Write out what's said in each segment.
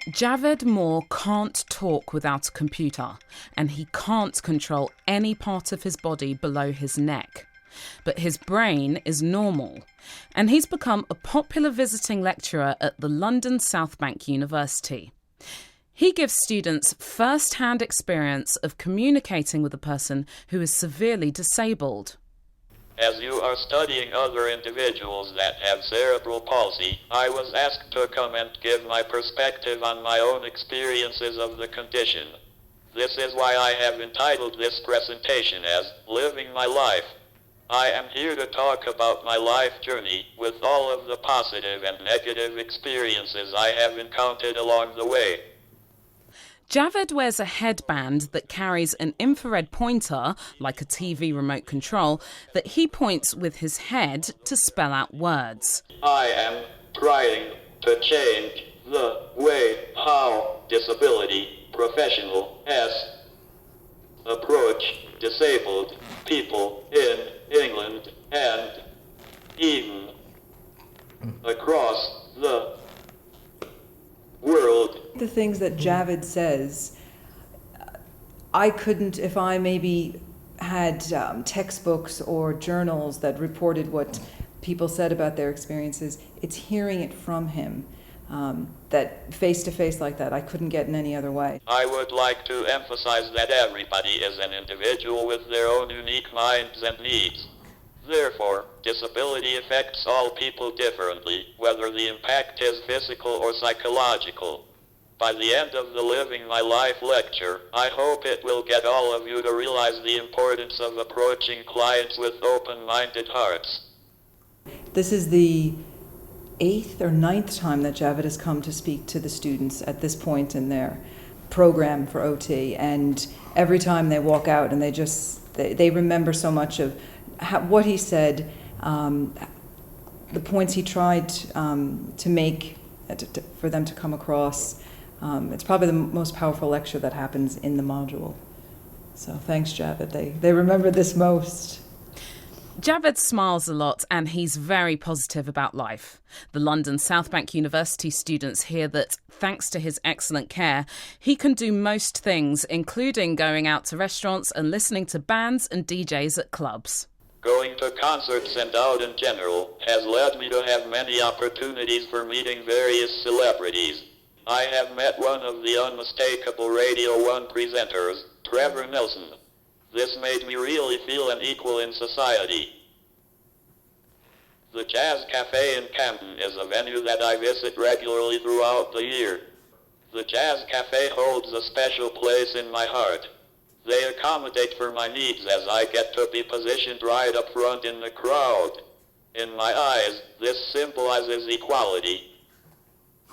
Javed Moore can't talk without a computer, and he can't control any part of his body below his neck. But his brain is normal, and he's become a popular visiting lecturer at the London South Bank University. He gives students first-hand experience of communicating with a person who is severely disabled. As you are studying other individuals that have cerebral palsy, I was asked to come and give my perspective on my own experiences of the condition. This is why I have entitled this presentation as Living My Life. I am here to talk about my life journey with all of the positive and negative experiences I have encountered along the way. Javed wears a headband that carries an infrared pointer, like a TV remote control, that he points with his head to spell out words. I am trying to change the way how disability professionals approach disabled people in England and even across the world. The things that Javed says, I couldn't, if I maybe had textbooks or journals that reported what people said about their experiences. It's hearing it from him, that face-to-face like that, I couldn't get in any other way. I would like to emphasize that everybody is an individual with their own unique minds and needs. Therefore, disability affects all people differently, whether the impact is physical or psychological. By the end of the Living My Life lecture, I hope it will get all of you to realize the importance of approaching clients with open-minded hearts. This is the 8th or 9th time that Javed has come to speak to the students at this point in their program for OT, and every time they walk out and they remember so much of what he said, the points he tried to make for them to come across. It's probably the most powerful lecture that happens in the module. So thanks, Javed. They remember this most. Javed smiles a lot and he's very positive about life. The London South Bank University students hear that, thanks to his excellent care, he can do most things, including going out to restaurants and listening to bands and DJs at clubs. Going to concerts and out in general has led me to have many opportunities for meeting various celebrities. I have met one of the unmistakable Radio 1 presenters, Trevor Nelson. This made me really feel an equal in society. The Jazz Cafe in Camden is a venue that I visit regularly throughout the year. The Jazz Cafe holds a special place in my heart. They accommodate for my needs as I get to be positioned right up front in the crowd. In my eyes, this symbolizes equality.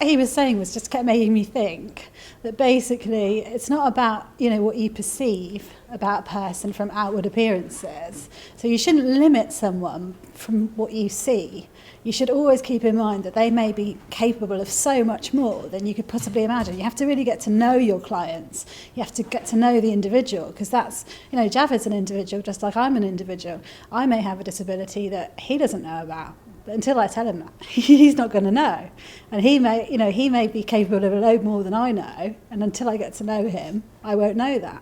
He was saying was just kept making me think that basically it's not about, what you perceive about a person from outward appearances. So you shouldn't limit someone from what you see. You should always keep in mind that they may be capable of so much more than you could possibly imagine. You have to really get to know your clients. You have to get to know the individual, because that's, Javed's an individual just like I'm an individual. I may have a disability that he doesn't know about. But until I tell him that, he's not going to know. And he may be capable of a load more than I know, and until I get to know him, I won't know that.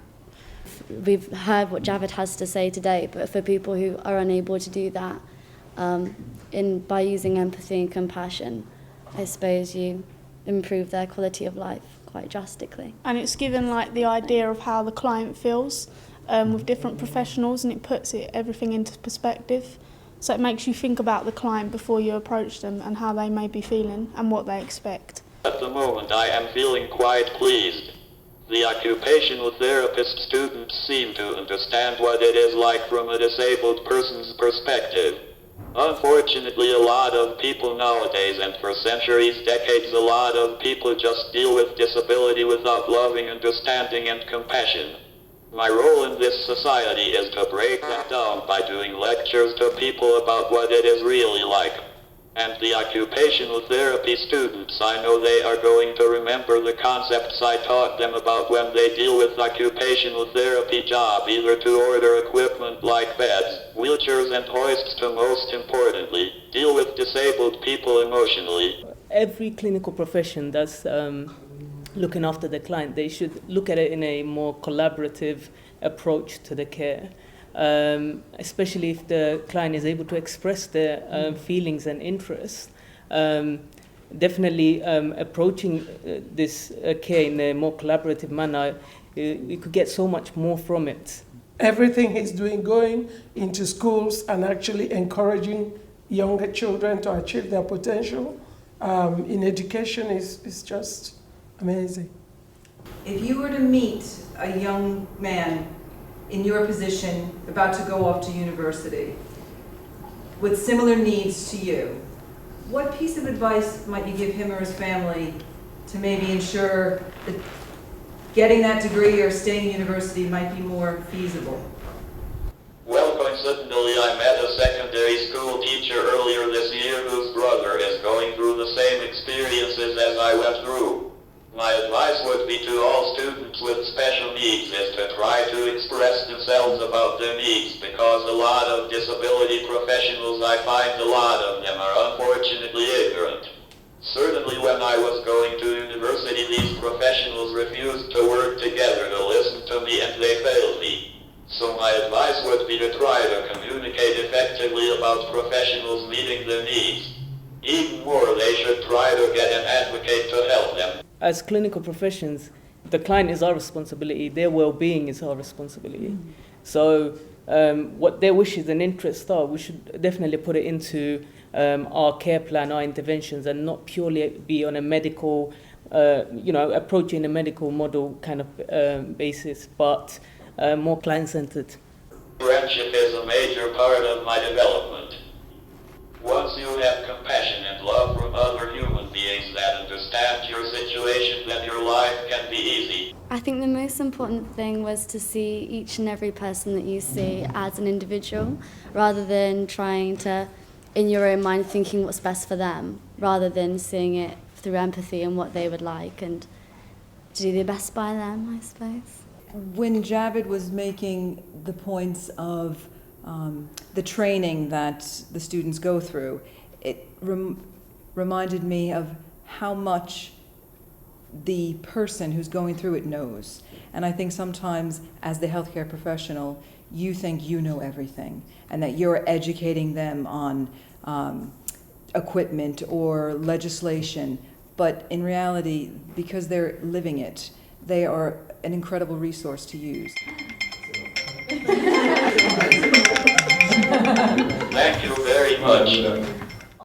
We've heard what Javed has to say today, but for people who are unable to do that, by using empathy and compassion, I suppose you improve their quality of life quite drastically. And it's given the idea of how the client feels with different professionals, and it puts everything into perspective. So it makes you think about the client before you approach them and how they may be feeling and what they expect. At the moment I am feeling quite pleased. The occupational therapist students seem to understand what it is like from a disabled person's perspective. Unfortunately, a lot of people nowadays, and for centuries, decades, a lot of people just deal with disability without loving understanding and compassion. My role in this society is to break that down by doing lectures to people about what it is really like. And the occupational therapy students, I know they are going to remember the concepts I taught them about when they deal with occupational therapy job, either to order equipment like beds, wheelchairs and hoists, to most importantly, deal with disabled people emotionally. Every clinical profession does looking after the client, they should look at it in a more collaborative approach to the care, especially if the client is able to express their feelings and interests. Definitely approaching this care in a more collaborative manner, you could get so much more from it. Everything he's doing, going into schools and actually encouraging younger children to achieve their potential in education is just amazing. If you were to meet a young man in your position about to go off to university with similar needs to you, what piece of advice might you give him or his family to maybe ensure that getting that degree or staying in university might be more feasible? Well, coincidentally, I met a secondary school teacher earlier this year whose brother is going through the same experiences as I went through. My advice would be to all students with special needs is to try to express themselves about their needs, because a lot of disability professionals, I find a lot of them are unfortunately ignorant. Certainly when I was going to university, these professionals refused to work together to listen to me, and they failed me. So my advice would be to try to communicate effectively about professionals meeting their needs. Even more, they should try to get an advocate to help them. As clinical professions, the client is our responsibility, their well-being is our responsibility. So what their wishes and interests are, we should definitely put it into our care plan, our interventions, and not purely be on a medical, approaching a medical model kind of basis, but more client-centered. Friendship is a major part of my development. Once you have compassion and love from other human beings that understand your situation, then your life can be easy. I think the most important thing was to see each and every person that you see as an individual, rather than trying to, in your own mind, thinking what's best for them, rather than seeing it through empathy and what they would like, and to do the best by them, I suppose. When Javed was making the points of the training that the students go through, it reminded me of how much the person who's going through it knows. And I think sometimes as the healthcare professional, you think you know everything and that you're educating them on equipment or legislation. But in reality, because they're living it, they are an incredible resource to use. Thank you very much.